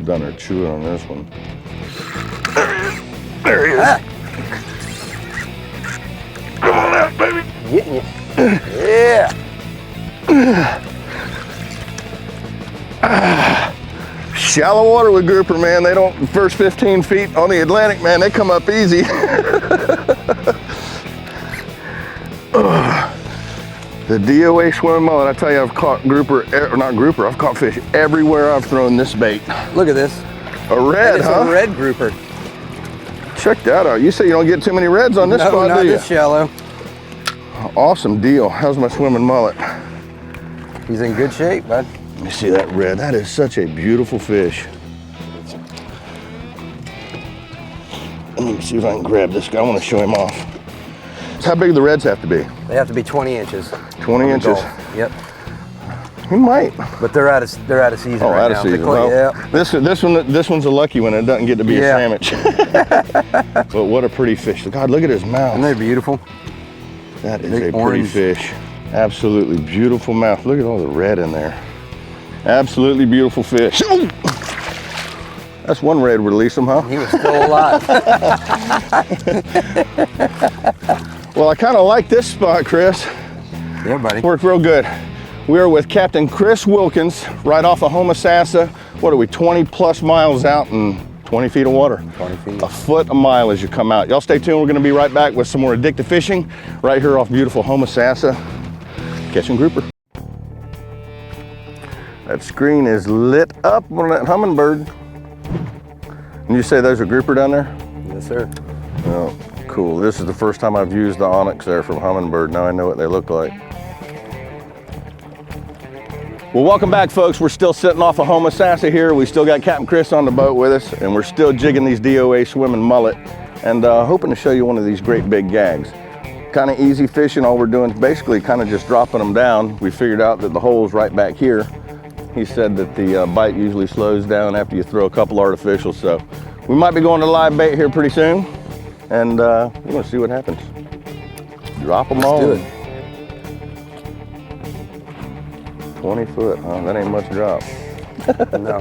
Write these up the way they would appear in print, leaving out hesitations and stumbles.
down there chewing on this one. There he is. Ah. Come on out, baby. Getting you. Yeah. Shallow water with grouper, man. They don't, first 15 feet on the Atlantic, man, they come up easy. The DOA swimming mullet, I tell you, I've caught grouper, or not grouper, I've caught fish everywhere I've thrown this bait. Look at this. A red, huh? A red grouper. Check that out. You say you don't get too many reds on this spot, do you? No, not this shallow. Awesome deal. How's my swimming mullet? He's in good shape, bud. Let me see that red. That is such a beautiful fish. Let me see if I can grab this guy. I want to show him off. So how big do the reds have to be? They have to be 20 inches. 20 inches? Yep. He might. But they're out of season right now. Out of season. Well, yeah. This one's a lucky one. It doesn't get to be a sandwich. But what a pretty fish. God, look at his mouth. Isn't they beautiful? That is a pretty fish. Absolutely beautiful mouth. Look at all the red in there. Absolutely beautiful fish. Ooh! That's one red release him, huh? He was still alive. Well, I kind of like this spot, Chris. Yeah, buddy. Worked real good. We are with Captain Chris Wilkins, right off of Homosassa. What are we, 20 plus miles out and 20 feet of water? 20 feet. A foot a mile as you come out. Y'all stay tuned. We're gonna be right back with some more addictive fishing right here off beautiful Homosassa. Catching grouper. That screen is lit up on that hummingbird. And you say there's a grouper down there? Yes, sir. Oh, cool. This is the first time I've used the onyx there from hummingbird. Now I know what they look like. Well, welcome back, folks. We're still sitting off of Homosassa here. We still got Captain Chris on the boat with us, and we're still jigging these DOA swimming mullet, and hoping to show you one of these great big gags. Kind of easy fishing. All we're doing is basically kind of just dropping them down. We figured out that the hole's right back here. He said that the bite usually slows down after you throw a couple artificials, so we might be going to live bait here pretty soon, and we're going to see what happens. Drop them all. Let's do it. 20 foot, huh? That ain't much drop. No.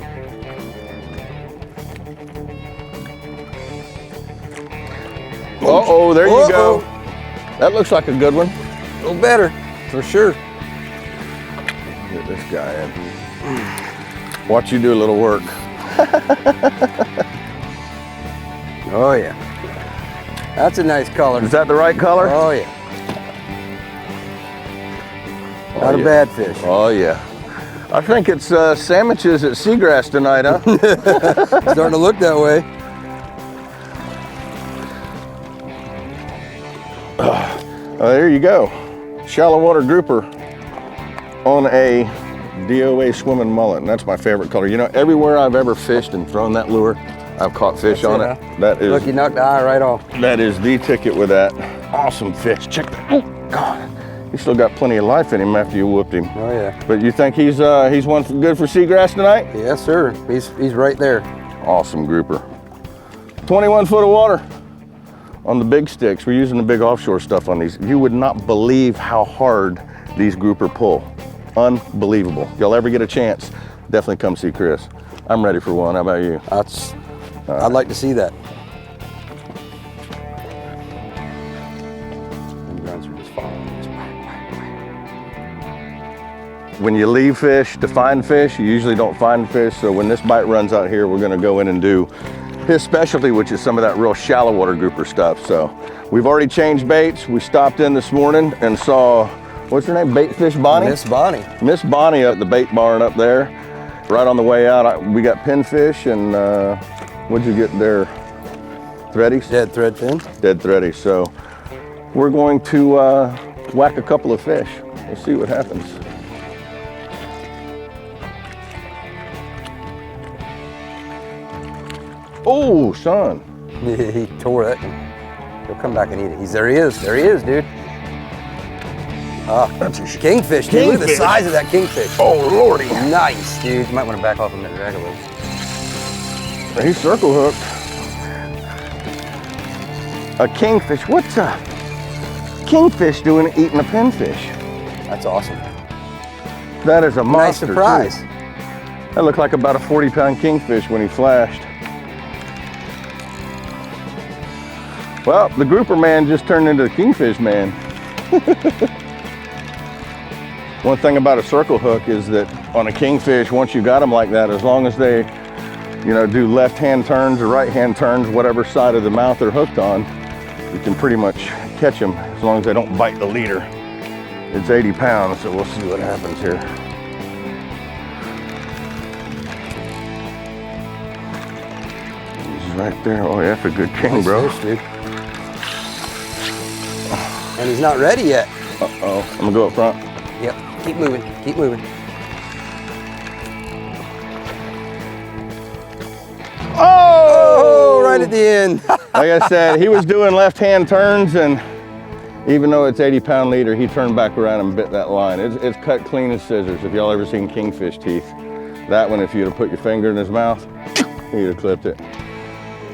Uh-oh, there you go. That looks like a good one. A little better, for sure. Get this guy in. Watch you do a little work. Oh, yeah. That's a nice color. Is that the right color? Oh, yeah. Not a bad fish. Oh, yeah. I think it's sandwiches at Seagrass tonight, huh? Starting to look that way. Oh, there you go. Shallow water grouper on a DOA swimming mullet, and that's my favorite color. You know, everywhere I've ever fished and thrown that lure, I've caught fish on it. That is. Look, you knocked the eye right off. That is the ticket with that. Awesome fish. Check that. Oh, God. He still got plenty of life in him after you whooped him. Oh, yeah. But you think he's one good for seagrass tonight? Yes, sir. He's right there. Awesome grouper. 21 foot of water on the big sticks. We're using the big offshore stuff on these. You would not believe how hard these grouper pull. Unbelievable. If y'all ever get a chance, definitely come see Chris. I'm ready for one. How about you? I'd like to see that. When you leave fish to find fish, you usually don't find fish. So when this bite runs out here, we're gonna go in and do his specialty, which is some of that real shallow water grouper stuff. So we've already changed baits. We stopped in this morning and saw, what's her name? Baitfish Bonnie? Miss Bonnie. Miss Bonnie at the bait barn up there. Right on the way out, we got pinfish and what'd you get there? Threadies? Dead thread fin. Dead threadies. So we're going to whack a couple of fish. We'll see what happens. Oh, son. He tore that. He'll come back and eat it. There he is. There he is, dude. Oh, that's a kingfish, dude. Look at the size of that kingfish. Oh, lordy. Nice, dude. You might want to back off a minute, drag a little. He's circle hooked. A kingfish. What's a kingfish doing eating a pinfish? That's awesome. That is a monster. Nice surprise. That looked like about a 40-pound kingfish when he flashed. Well, the grouper man just turned into the kingfish man. One thing about a circle hook is that on a kingfish, once you got them like that, as long as they, you know, do left-hand turns or right-hand turns, whatever side of the mouth they're hooked on, you can pretty much catch them as long as they don't bite the leader. It's 80 pounds, so we'll see what happens here. He's right there. Oh, yeah, that's a good king, bro. Fish, dude. And he's not ready yet. Uh-oh, I'm gonna go up front. Yep, keep moving, keep moving. Oh, right at the end. Like I said, he was doing left-hand turns, and even though it's 80-pound leader, he turned back around and bit that line. It's cut clean as scissors. If y'all ever seen kingfish teeth, that one, if you'd have put your finger in his mouth, he'd have clipped it.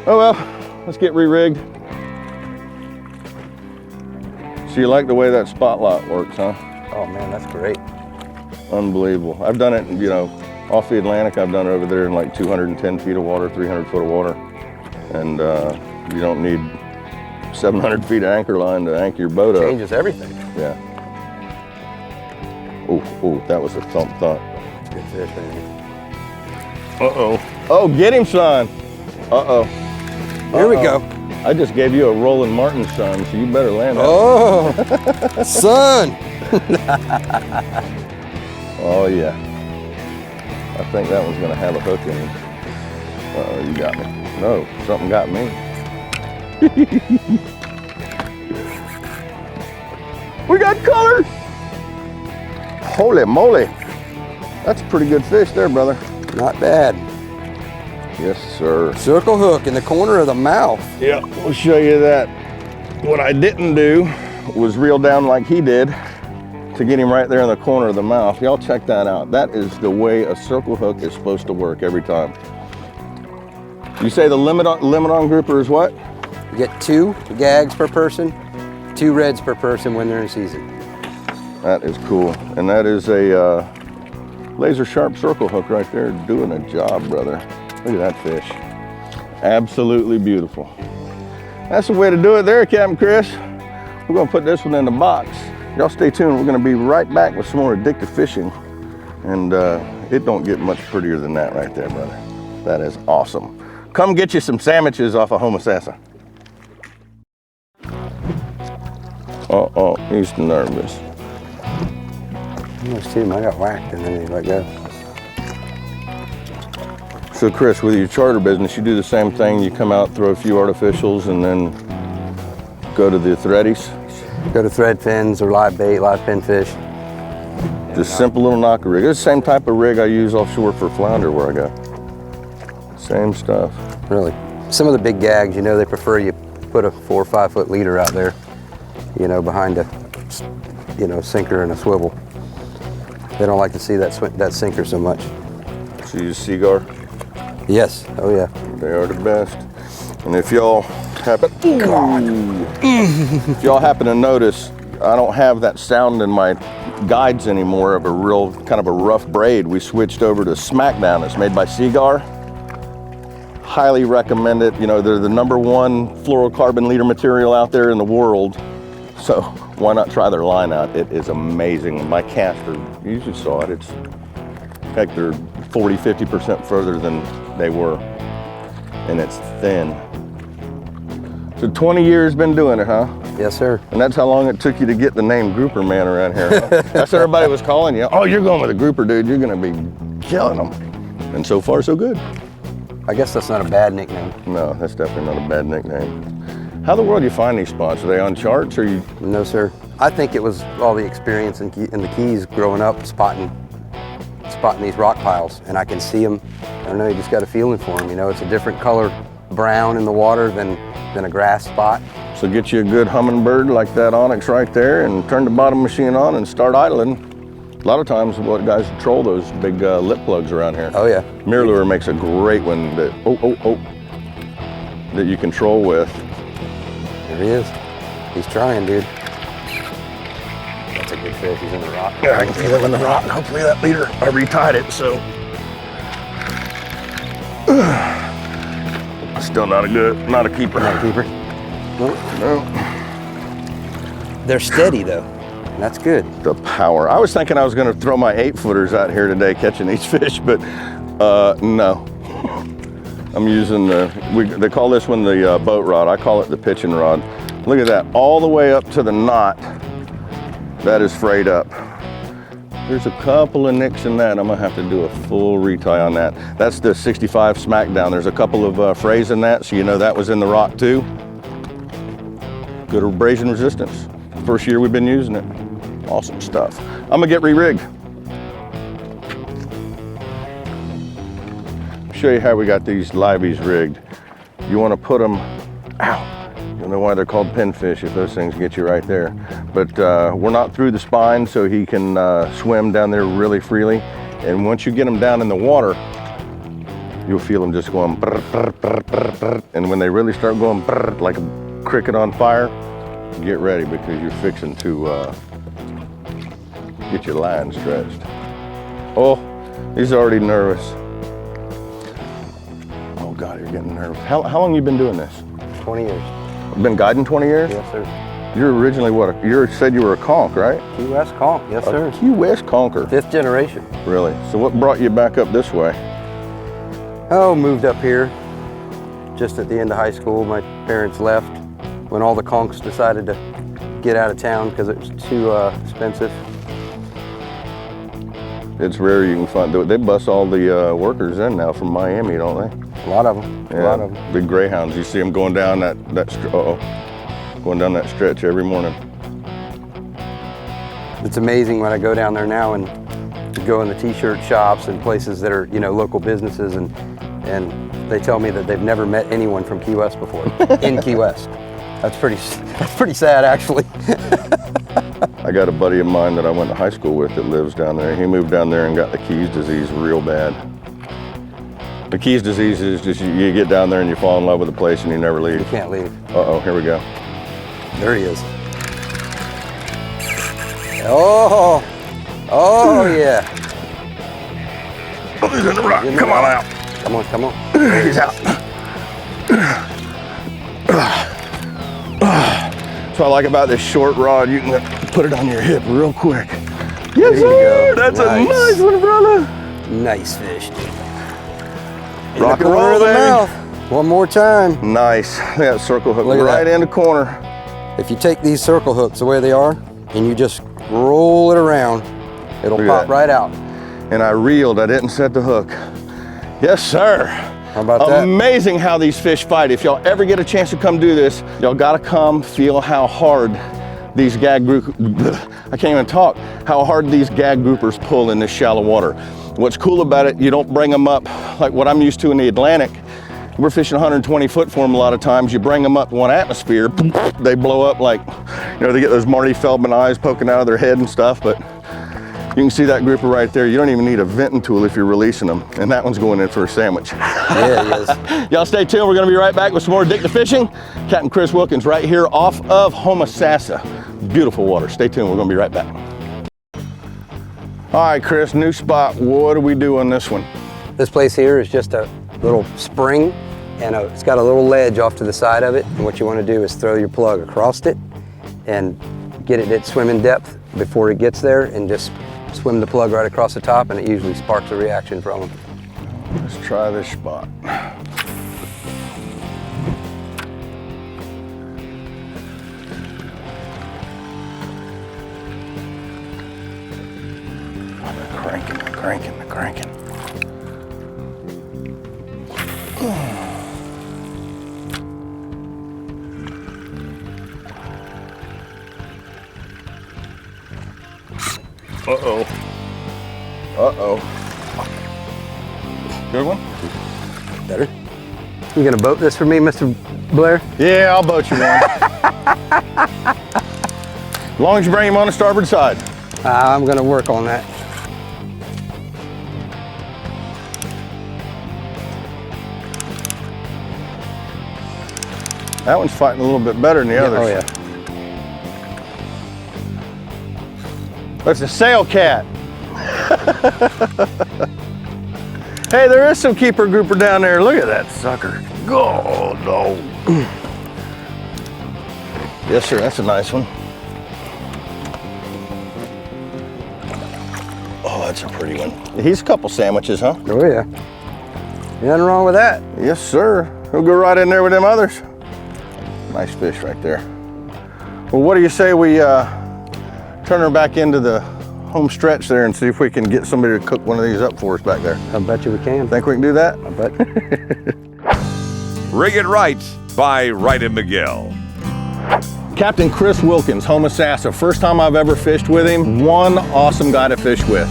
Oh well, let's get re-rigged. So you like the way that spotlight works, huh? Oh man, that's great. Unbelievable. I've done it, you know, off the Atlantic. I've done it over there in like 210 feet of water, 300 foot of water. And you don't need 700 feet of anchor line to anchor your boat up. Changes everything. Yeah. Oh, that was a thump. It's a good fish, baby. Uh-oh. Oh, get him, son. Uh-oh. Here we go. I just gave you a Roland Martin, son, so you better land that. Oh, son. Oh, yeah. I think that one's gonna have a hook in him. Uh-oh, you got me. No, something got me. We got color. Holy moly. That's a pretty good fish there, brother. Not bad. Yes, sir. Circle hook in the corner of the mouth. Yeah, we'll show you that. What I didn't do was reel down like he did to get him right there in the corner of the mouth. Y'all check that out. That is the way a circle hook is supposed to work every time. You say the limit on grouper is what? You get 2 gags per person, 2 reds per person when they're in season. That is cool. And that is a laser sharp circle hook right there doing a job, brother. Look at that fish. Absolutely beautiful. That's the way to do it there, Captain Chris. We're gonna put this one in the box. Y'all stay tuned. We're gonna be right back with some more addictive fishing. And it don't get much prettier than that right there, brother. That is awesome. Come get you some sandwiches off of Homosassa. Uh-oh, he's nervous. I see him, I got whacked and then he let go. So Chris, with your charter business, you do the same thing. You come out, throw a few artificials, and then go to the threadies? Go to thread fins or live bait, live pinfish. Just simple little knocker rig. It's the same type of rig I use offshore for flounder where I go. Same stuff. Really. Some of the big gags, you know, they prefer you put a 4 or 5 foot leader out there, you know, behind a, you know, sinker and a swivel. They don't like to see that sinker so much. So you use Seagar? Yes. Oh yeah. They are the best. And if y'all happen, if y'all happen to notice, I don't have that sound in my guides anymore of a real kind of a rough braid. We switched over to Smackdown. It's made by Seagar. Highly recommend it. You know, they're the *1 fluorocarbon leader material out there in the world. So why not try their line out? It is amazing. My caster, you just saw it. It's, heck, they're 40, 50% further than they were. And it's thin. So 20 years been doing it, huh? Yes, sir. And that's how long it took you to get the name Grouper Man around here. Huh? That's what everybody was calling you. Oh, you're going with a grouper, dude. You're gonna be killing them. And so far, so good. I guess that's not a bad nickname. No, that's definitely not a bad nickname. How in the world do you find these spots? Are they on charts or you? No, sir. I think it was all the experience in the Keys growing up, spotting these rock piles, and I can see them. I don't know, you just got a feeling for them. You know, it's a different color brown in the water than a grass spot. So get you a good hummingbird like that onyx right there and turn the bottom machine on and start idling. A lot of times what guys troll those big lip plugs around here. Oh yeah. Mirror lure makes a great one that, that you can troll with. There he is. He's trying, dude. That's a good fish. He's in the rock. Yeah, I can feel him in the rock. Hopefully that leader, I retied it, so Still not a keeper. Not a keeper. Nope. No. They're steady though. That's good. The power. I was thinking I was going to throw my 8-footers out here today catching these fish, but no. I'm using they call this one the boat rod. I call it the pitching rod. Look at that, all the way up to the knot. That is frayed up. There's a couple of nicks in that. I'm gonna have to do a full retie on that. That's the 65 Smackdown. There's a couple of frays in that, so you know that was in the rock too. Good abrasion resistance. First year we've been using it. Awesome stuff. I'm gonna get re-rigged. Show you how we got these liveys rigged. You wanna put them, ow. You don't know why they're called pinfish if those things get you right there. But we're not through the spine, so he can swim down there really freely. And once you get them down in the water, you'll feel them just going brr, brr, brr, brr, brr. And when they really start going brr, like a cricket on fire, get ready because you're fixing to get your line stretched. Oh, he's already nervous. Oh God, you're getting nervous. How long you been doing this? 20 years. Been guiding 20 years? Yes, sir. You're originally what? You said you were a conch, right? Key West conch, yes, sir. Key West concher. 5th generation. Really? So what brought you back up this way? Oh, moved up here just at the end of high school. My parents left when all the conchs decided to get out of town because it was too expensive. It's rare you can find, they bus all the workers in now from Miami, don't they? A lot of them. Yeah, a lot of them. big greyhounds. You see them going down going down that stretch every morning. It's amazing when I go down there now and go in the t-shirt shops and places that are, you know, local businesses, and they tell me that they've never met anyone from Key West before in Key West. That's pretty sad, actually. I got a buddy of mine that I went to high school with that lives down there. He moved down there and got the Keys disease real bad. The Keys disease is just you get down there and you fall in love with the place and you never leave. You can't leave. Uh-oh, here we go. There he is. Oh, yeah. Oh, he's in the rock. Come on out. Come on, come on. He's out. That's what I like about this short rod. You can put it on your hip real quick. Yes, sir. That's nice. A nice one, brother. Nice fish, dude. Rock and roll, baby. Mouth. One more time. Nice. That circle hook right in the corner. If you take these circle hooks the way they are and you just roll it around, it'll pop right out. And I reeled. I didn't set the hook. Yes, sir. How about that? Amazing how these fish fight. If y'all ever get a chance to come do this, y'all gotta come feel how hard these gag groupers, I can't even talk, how hard these gag groupers pull in this shallow water. What's cool about it, you don't bring them up like what I'm used to in the Atlantic. We're fishing 120 foot for them a lot of times. You bring them up 1 atmosphere, they blow up like, you know, they get those Marty Feldman eyes poking out of their head and stuff, but you can see that grouper right there. You don't even need a venting tool if you're releasing them. And that one's going in for a sandwich. Yeah, he is. Y'all stay tuned. We're gonna be right back with some more Addictive Fishing. Capt Chris Wilkins right here off of Homosassa. Beautiful water. Stay tuned. We're gonna be right back. All right, Chris, new spot. What do we do on this one? This place here is just a little spring, and it's got a little ledge off to the side of it. And what you want to do is throw your plug across it and get it at swimming depth before it gets there, and just swim the plug right across the top, and it usually sparks a reaction from them. Let's try this spot. They're cranking. Uh-oh. Good one? Better. You gonna boat this for me, Mr. Blair? Yeah, I'll boat you one. As long as you bring him on the starboard side. I'm gonna work on that. That one's fighting a little bit better than the others. Oh, yeah. That's a sail cat. Hey, there is some keeper grouper down there. Look at that sucker. Oh, no. Yes, sir, that's a nice one. Oh, that's a pretty one. He's a couple sandwiches, huh? Oh yeah. Nothing wrong with that. Yes, sir. He'll go right in there with them others. Nice fish right there. Well, what do you say we turn her back into the home stretch there and see if we can get somebody to cook one of these up for us back there? I bet you we can. Think we can do that? I bet. Rig It Right by Wright and McGill. Captain Chris Wilkins, Homosassa. First time I've ever fished with him. One awesome guy to fish with.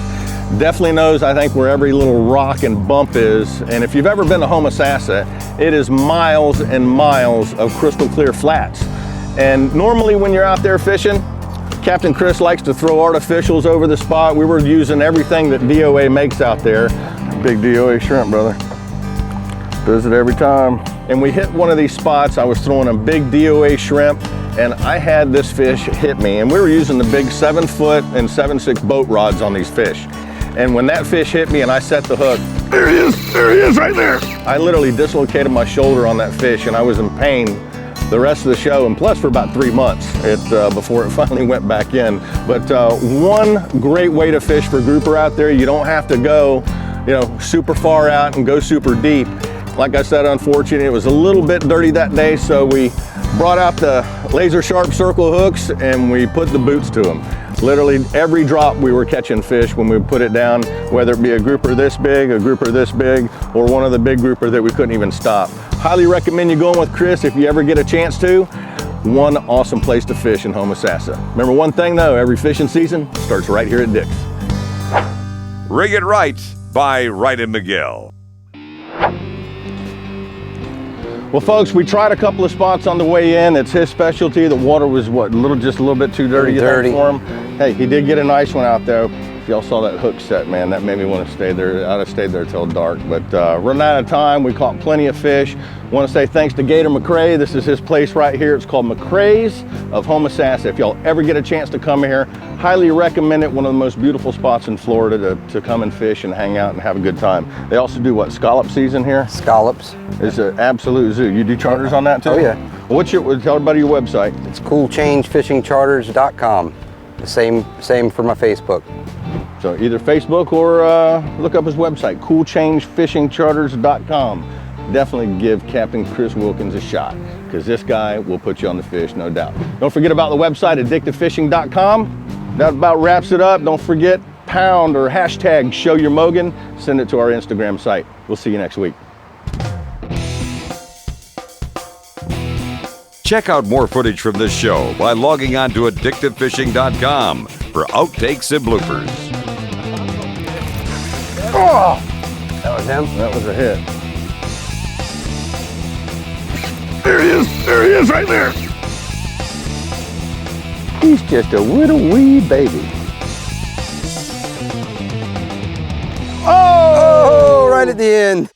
Definitely knows, I think, where every little rock and bump is. And if you've ever been to Homosassa, it is miles and miles of crystal clear flats. And normally when you're out there fishing, Captain Chris likes to throw artificials over the spot. We were using everything that DOA makes out there. Big DOA shrimp, brother. Does it every time. And we hit one of these spots. I was throwing a big DOA shrimp, and I had this fish hit me. And we were using the big 7-foot and 7/6 boat rods on these fish. And when that fish hit me and I set the hook, there he is right there. I literally dislocated my shoulder on that fish, and I was in pain the rest of the show, and plus for about 3 months before it finally went back in. But one great way to fish for grouper out there, you don't have to go, super far out and go super deep. Like I said, unfortunately, it was a little bit dirty that day, so we brought out the laser sharp circle hooks and we put the boots to them. Literally every drop we were catching fish when we put it down, whether it be a grouper this big, a grouper this big, or one of the big grouper that we couldn't even stop. Highly recommend you going with Chris if you ever get a chance to. One awesome place to fish in Homosassa. Remember one thing though, every fishing season starts right here at Dick's. Rig It Right by Wright and McGill. Well, folks, we tried a couple of spots on the way in. It's his specialty. The water was just a little bit too dirty, for him. Hey, he did get a nice one out though. If y'all saw that hook set, man, that made me want to stay there. I'd have stayed there till dark, but running out of time. We caught plenty of fish. Want to say thanks to Gator McCrae. This is his place right here. It's called McCrae's of Homosassa. If y'all ever get a chance to come here, highly recommend it. One of the most beautiful spots in Florida to come and fish and hang out and have a good time. They also do what, scallop season here? Scallops. It's an absolute zoo. You do charters on that too? Oh yeah. Well, tell everybody your website. It's coolchangefishingcharters.com. The same for my Facebook. So either Facebook or look up his website, coolchangefishingcharters.com. Definitely give Captain Chris Wilkins a shot, because this guy will put you on the fish, no doubt. Don't forget about the website, addictivefishing.com. That about wraps it up. Don't forget, pound or hashtag showyourmogan. Send it to our Instagram site. We'll see you next week. Check out more footage from this show by logging on to addictivefishing.com for outtakes and bloopers. Oh! That was him? That was a hit. There he is right there. He's just a little wee baby. Oh, right at the end.